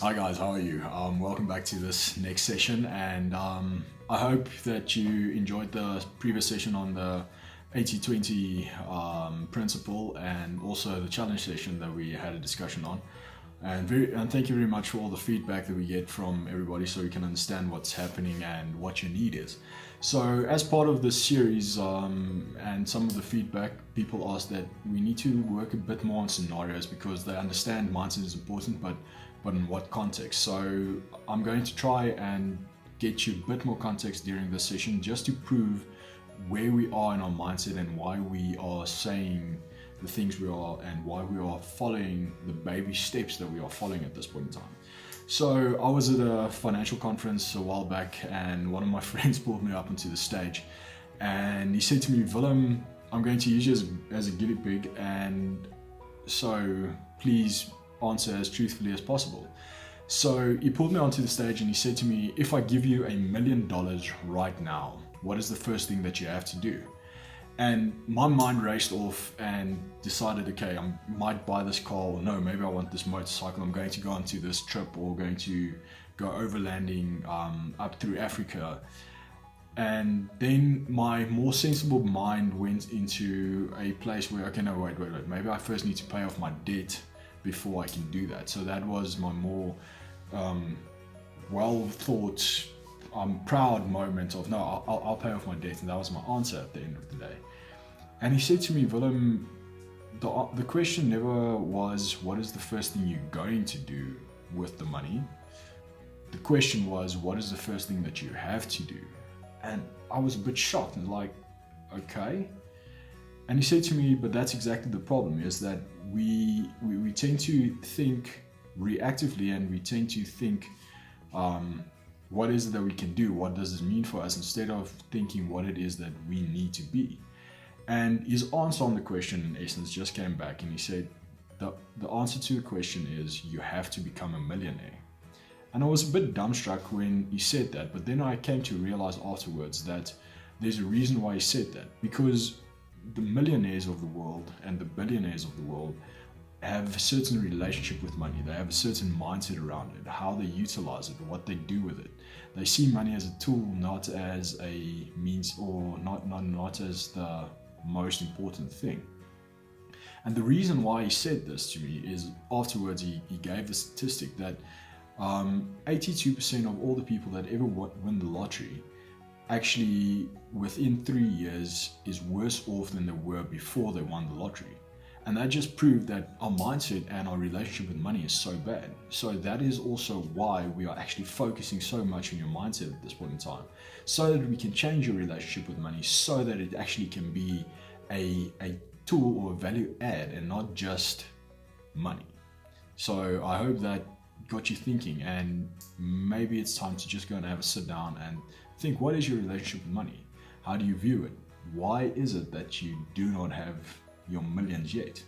Hi guys, how are you? Welcome back to this next session, and I hope that you enjoyed the previous session on the 80-20 principle, and also the challenge session that we had a discussion on. And thank you very much for all the feedback that we get from everybody, so we can understand what's happening and what your need is. So, as part of this series, and some of the feedback, people asked that we need to work a bit more on scenarios because they understand mindset is important, but in what context. So I'm going to try and get you a bit more context during this session just to prove where we are in our mindset and why we are saying the things we are and why we are following the baby steps that we are following at this point in time. So I was at a financial conference a while back, and one of my friends pulled me up onto the stage, and he said to me, Willem, I'm going to use you as a guinea pig, and so please answer as truthfully as possible. So he pulled me onto the stage and he said to me, if I give you $1 million right now, what is the first thing that you have to do? And my mind raced off and decided, okay, I might buy this car, or no, maybe I want this motorcycle. I'm going to go onto this trip, or going to go overlanding up through Africa. And then my more sensible mind went into a place where, okay, no, wait. Maybe I first need to pay off my debt before I can do that. So that was my more well thought, proud moment of, no, I'll pay off my debt. And that was my answer at the end of the day. And he said to me, Willem, the question never was, what is the first thing you're going to do with the money? The question was, what is the first thing that you have to do? And I was a bit shocked and like, okay. And he said to me, but that's exactly the problem, is that we tend to think reactively, and we tend to think, what is it that we can do? What does this mean for us? Instead of thinking what it is that we need to be. And his answer on the question, in essence, just came back, and he said, the answer to the question is, you have to become a millionaire. And I was a bit dumbstruck when he said that, but then I came to realize afterwards that there's a reason why he said that, because the millionaires of the world and the billionaires of the world have a certain relationship with money. They have a certain mindset around it, how they utilize it, what they do with it. They see money as a tool, not as a means, or not as the most important thing. And the reason why he said this to me is, afterwards he gave the statistic that 82% of all the people that ever win the lottery actually within 3 years is worse off than they were before they won the lottery. And that just proved that our mindset and our relationship with money is so bad. So that is also why we are actually focusing so much on your mindset at this point in time, so that we can change your relationship with money, so that it actually can be a tool or a value add and not just money. So I hope that got you thinking, and maybe it's time to just go and have a sit down and think, what is your relationship with money? How do you view it? Why is it that you do not have your millions yet?